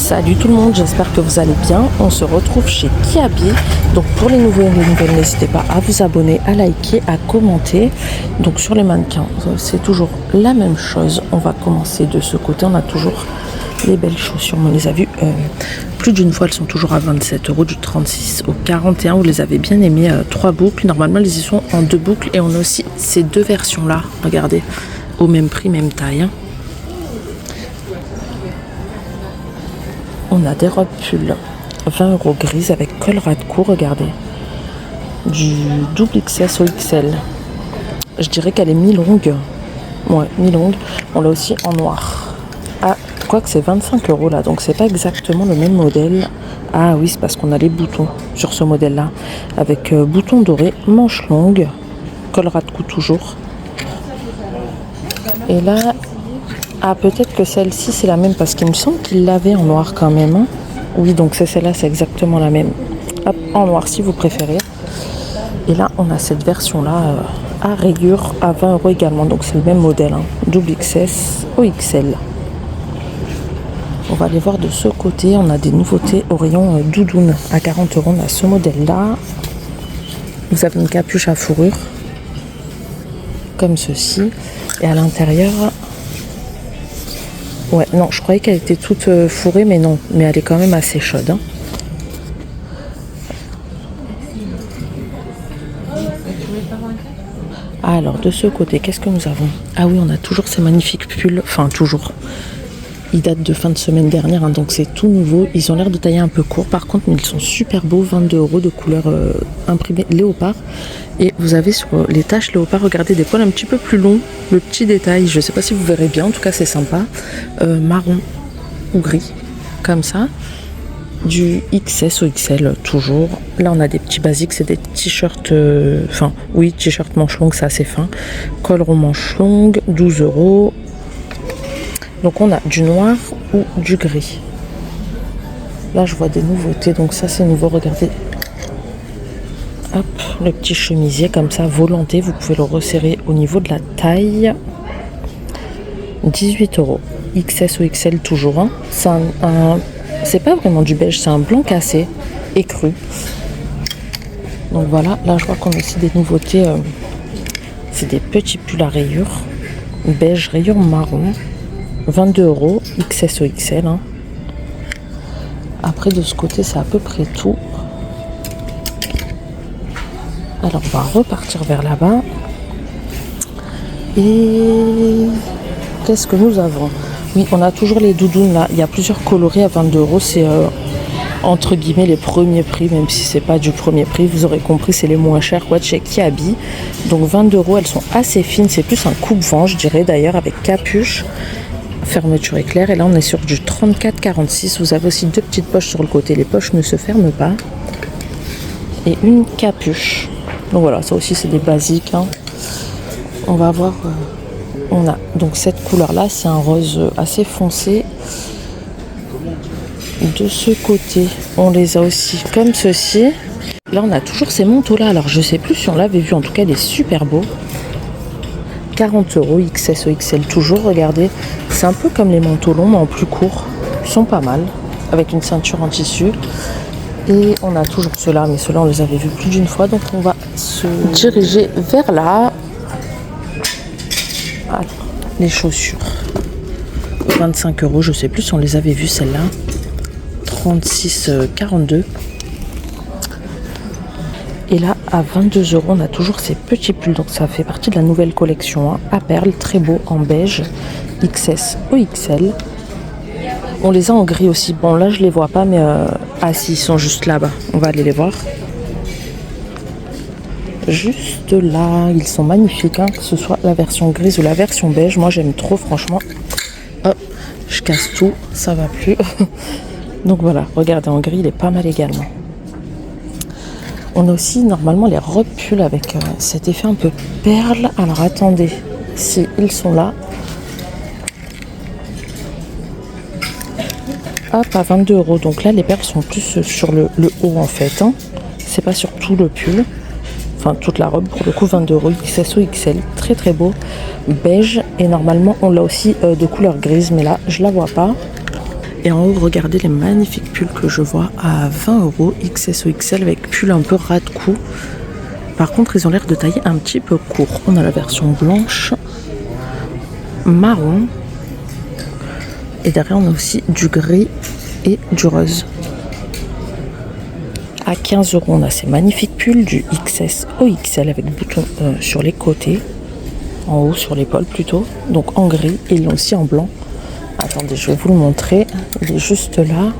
Salut tout le monde, j'espère que vous allez bien. On se retrouve chez Kiabi. Donc pour les nouveaux et les nouvelles, n'hésitez pas à vous abonner, à liker, à commenter. Donc sur les mannequins, c'est toujours la même chose. On va commencer de ce côté. On a toujours les belles chaussures. On les a vues plus d'une fois. Elles sont toujours à 27 €, du 36 au 41. Vous les avez bien aimées, 3 boucles. Normalement, elles y sont en 2 boucles. Et on a aussi ces deux versions-là. Regardez, au même prix, même taille. On a des robes pull 20 € grises avec col ras de cou, regardez. Du double XS au XL. Je dirais qu'elle est mi-longue. Ouais, mi-longue. On l'a aussi en noir. Ah, quoique c'est 25 € là, donc c'est pas exactement le même modèle. Ah oui, c'est parce qu'on a les boutons sur ce modèle-là. Avec boutons dorés, manche longue, col ras de cou toujours. Et là... Ah, peut-être que celle-ci, c'est la même, parce qu'il me semble qu'il l'avait en noir quand même. Hein. Oui, donc c'est celle-là, c'est exactement la même. Hop, en noir, si vous préférez. Et là, on a cette version-là à rayures, à 20 € également. Donc c'est le même modèle, hein. Double XS au XL. On va aller voir de ce côté. On a des nouveautés au rayon doudoune. À 40 €, on a ce modèle-là. Vous avez une capuche à fourrure, comme ceci. Et à l'intérieur... Ouais, non, je croyais qu'elle était toute fourrée, mais non. Mais elle est quand même assez chaude. Hein. Alors, de ce côté, qu'est-ce que nous avons? Ah oui, on a toujours ces magnifiques pulls. Enfin, toujours. Ils datent de fin de semaine dernière, hein, donc c'est tout nouveau. Ils ont l'air de tailler un peu court, par contre, mais ils sont super beaux. 22 € de couleur imprimée léopard. Et vous avez sur les taches léopard, regardez, des poils un petit peu plus longs. Le petit détail, je ne sais pas si vous verrez bien, en tout cas c'est sympa. Marron ou gris, comme ça. Du XS au XL, toujours. Là, on a des petits basiques, c'est des t-shirts, t-shirt manche longue, c'est assez fin. Col rond manche longue, 12 €. Donc on a du noir ou du gris. Là, je vois des nouveautés, donc ça c'est nouveau, regardez. Hop, le petit chemisier comme ça, volanté, vous pouvez le resserrer au niveau de la taille. 18 €. XS ou XL toujours. Hein. C'est pas vraiment du beige, c'est un blanc cassé, écru. Donc voilà, là je vois qu'on a aussi des nouveautés. C'est des petits pulls à rayures. Beige, rayures marron. 22 €, XS ou XL. Hein. Après de ce côté, c'est à peu près tout. Alors on va repartir vers là-bas. Et qu'est-ce que nous avons? Oui, on a toujours les doudounes là. Il y a plusieurs coloris à 22 €. C'est entre guillemets les premiers prix, même si c'est pas du premier prix. Vous aurez compris, c'est les moins chers quoi, de chez Kiabi. Donc 22 €, elles sont assez fines. C'est plus un coupe-vent, je dirais d'ailleurs, avec capuche. Fermeture éclair. Et là, on est sur du 34,46. Vous avez aussi deux petites poches sur le côté. Les poches ne se ferment pas. Et une capuche. Donc voilà, ça aussi c'est des basiques. Hein. On va voir. On a donc cette couleur-là, c'est un rose assez foncé. De ce côté, on les a aussi comme ceci. Là, on a toujours ces manteaux-là. Alors, je sais plus si on l'avait vu. En tout cas, il est super beau. 40 €, XS ou XL toujours. Regardez, c'est un peu comme les manteaux longs, mais en plus court. Ils sont pas mal, avec une ceinture en tissu. Et on a toujours ceux-là, mais ceux-là on les avait vus plus d'une fois, donc on va se diriger vers là. Alors, les chaussures, 25 €, je sais plus si on les avait vues celles-là. 36,42. Et là, à 22 €, on a toujours ces petits pulls, donc ça fait partie de la nouvelle collection, hein, à perles, très beau, en beige, XS ou XL. On les a en gris aussi. Bon, là, je les vois pas, mais... Ah si, ils sont juste là-bas. On va aller les voir. Juste là. Ils sont magnifiques, hein, que ce soit la version grise ou la version beige. Moi, j'aime trop, franchement. Hop, je casse tout. Ça va plus. Donc voilà, regardez, en gris, il est pas mal également. On a aussi, normalement, les robes pulls avec cet effet un peu perle. Alors, attendez. Si, ils sont là. Hop, à 22 €. Donc là, les perles sont plus sur le haut, en fait. Hein. C'est pas sur tout le pull. Enfin, toute la robe. Pour le coup, 22 €. XS ou XL. Très, très beau. Beige. Et normalement, on l'a aussi de couleur grise. Mais là, je la vois pas. Et en haut, regardez les magnifiques pulls que je vois à 20 € XS ou XL avec pull un peu ras de cou. Par contre, ils ont l'air de tailler un petit peu court. On a la version blanche, marron. Et derrière, on a aussi du gris et du rose. À 15 €, on a ces magnifiques pulls du XS au XL avec boutons sur les côtés. En haut, sur l'épaule plutôt. Donc en gris. Et ils l'ont aussi en blanc. Attendez, je vais vous le montrer. Il est juste là.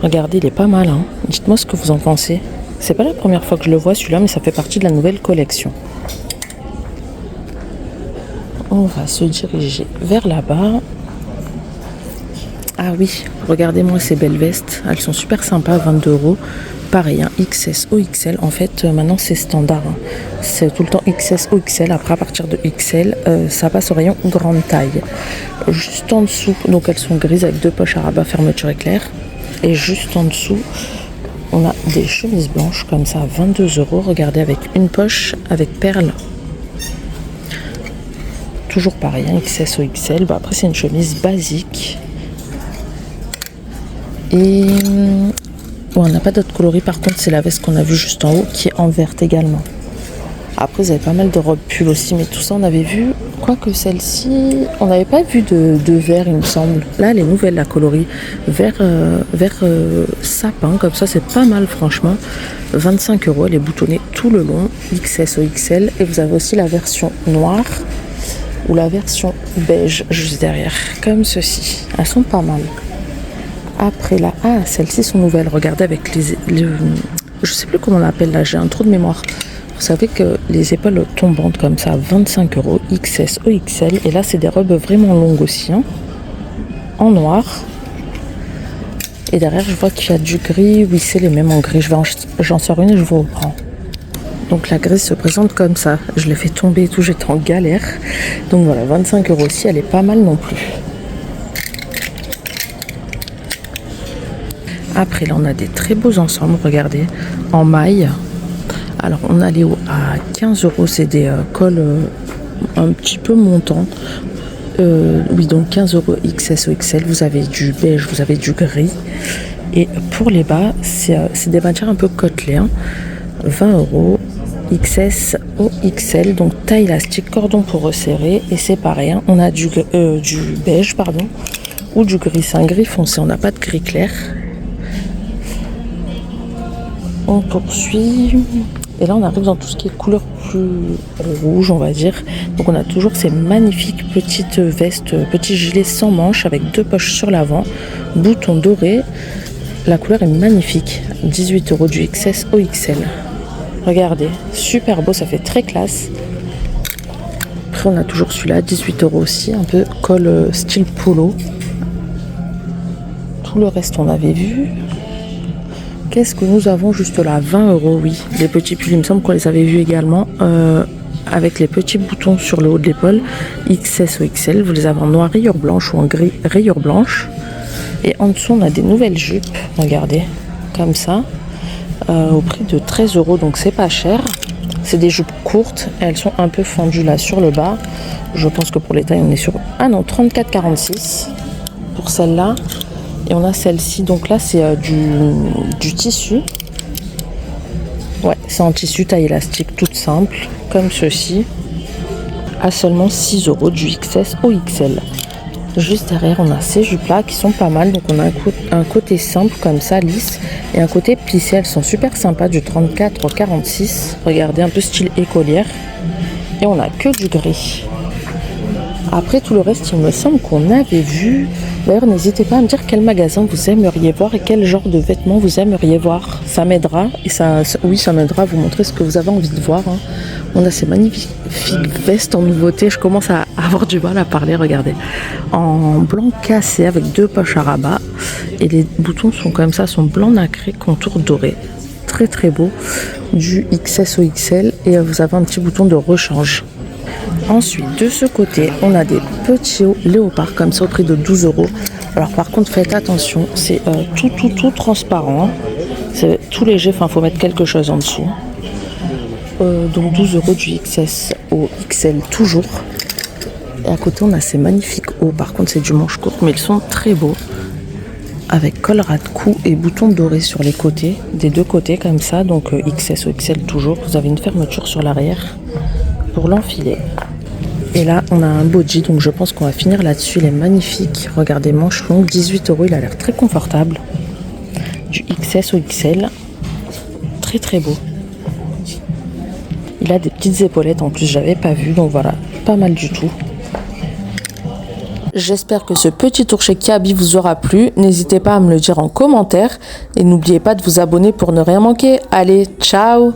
Regardez, il est pas mal. Hein. Dites-moi ce que vous en pensez. C'est pas la première fois que je le vois celui-là, mais ça fait partie de la nouvelle collection. On va se diriger vers là-bas. Ah oui, regardez-moi ces belles vestes. Elles sont super sympas, 22 €. Pareil, hein, XS ou XL. En fait, maintenant c'est standard. Hein. C'est tout le temps XS ou XL. Après, à partir de XL, ça passe au rayon grande taille. Juste en dessous, donc elles sont grises avec 2 poches à rabat, fermeture éclair. Et juste en dessous, on a des chemises blanches comme ça, 22 €. Regardez, avec une poche, avec perles. Toujours pareil, hein, XS ou XL. Bah, après, c'est une chemise basique. Et on n'a pas d'autres coloris, par contre c'est la veste qu'on a vue juste en haut qui est en verte également. Après vous avez pas mal de robes pulls aussi, mais tout ça on avait vu, quoique celle-ci, on n'avait pas vu de vert il me semble. Là elle est nouvelle la coloris, vert sapin, comme ça c'est pas mal franchement. 25 €, elle est boutonnée tout le long, XS ou XL. Et vous avez aussi la version noire ou la version beige juste derrière, comme ceci. Elles sont pas mal. Après là, celles-ci sont nouvelles. Regardez avec je sais plus comment on l'appelle là, j'ai un trou de mémoire. Vous savez que les épaules tombantes comme ça, 25 € XS ou XL. Et là, c'est des robes vraiment longues aussi, hein, en noir. Et derrière, je vois qu'il y a du gris. Oui, c'est les mêmes en gris. J'en sors une et je vous reprends. Donc la grise se présente comme ça. Je l'ai fait tomber et tout, j'étais en galère. Donc voilà, 25 € aussi, elle est pas mal non plus. Après, là, on a des très beaux ensembles, regardez, en maille. Alors, on a les hauts à 15 €, c'est des cols un petit peu montants. Oui, donc 15 € XS ou XL. Vous avez du beige, vous avez du gris. Et pour les bas, c'est des matières un peu côtelées. Hein. 20 € XS ou XL, donc taille élastique, cordon pour resserrer. Et c'est pareil, hein, on a du beige, pardon, ou du gris. C'est un gris foncé, on n'a pas de gris clair. On poursuit. Et là, on arrive dans tout ce qui est couleur plus rouge, on va dire. Donc, on a toujours ces magnifiques petites vestes, petits gilets sans manches avec 2 poches sur l'avant, boutons dorés. La couleur est magnifique. 18 € du XS au XL. Regardez, super beau, ça fait très classe. Après, on a toujours celui-là, 18 € aussi, un peu col style polo. Tout le reste, on avait vu. Qu'est-ce que nous avons juste là? 20 €, oui. Les petits pulls, il me semble qu'on les avait vus également. Avec les petits boutons sur le haut de l'épaule. XS ou XL. Vous les avez en noir rayure blanche ou en gris rayure blanche. Et en dessous, on a des nouvelles jupes. Regardez, comme ça. Au prix de 13 €, donc c'est pas cher. C'est des jupes courtes. Elles sont un peu fendues là sur le bas. Je pense que pour les tailles, on est sur... Ah non, 34,46 pour celle-là. Et on a celle-ci, donc là c'est du tissu. Ouais, c'est en tissu taille élastique, toute simple, comme ceci. À seulement 6 € du XS au XL. Juste derrière, on a ces jupes-là qui sont pas mal. Donc on a un côté simple comme ça, lisse. Et un côté plissé, elles sont super sympas, du 34,46. Regardez, un peu style écolière. Et on a que du gris. Après tout le reste, il me semble qu'on avait vu. D'ailleurs, n'hésitez pas à me dire quel magasin vous aimeriez voir et quel genre de vêtements vous aimeriez voir. Ça m'aidera et ça m'aidera à vous montrer ce que vous avez envie de voir. Hein. On a ces magnifiques vestes en nouveauté. Je commence à avoir du mal à parler, regardez. En blanc cassé avec 2 poches à rabat. Et les boutons sont comme ça, sont blanc nacré, contour doré. Très très beau. Du XS au XL et vous avez un petit bouton de rechange. Ensuite, de ce côté, on a des petits hauts léopard comme ça au prix de 12 €. Alors par contre, faites attention, c'est tout transparent. C'est tout léger, enfin, faut mettre quelque chose en dessous. Donc 12 € du XS au XL toujours. Et à côté, on a ces magnifiques haut. Par contre, c'est du manche court, mais ils sont très beaux. Avec col ras de cou et boutons dorés sur les côtés, des deux côtés comme ça. Donc XS ou XL toujours. Vous avez une fermeture sur l'arrière pour l'enfiler. Et là, on a un body, donc je pense qu'on va finir là-dessus. Il est magnifique. Regardez, manche longue, 18 €. Il a l'air très confortable. Du XS au XL. Très très beau. Il a des petites épaulettes en plus, j'avais pas vu. Donc voilà, pas mal du tout. J'espère que ce petit tour chez Kiabi vous aura plu. N'hésitez pas à me le dire en commentaire. Et n'oubliez pas de vous abonner pour ne rien manquer. Allez, ciao!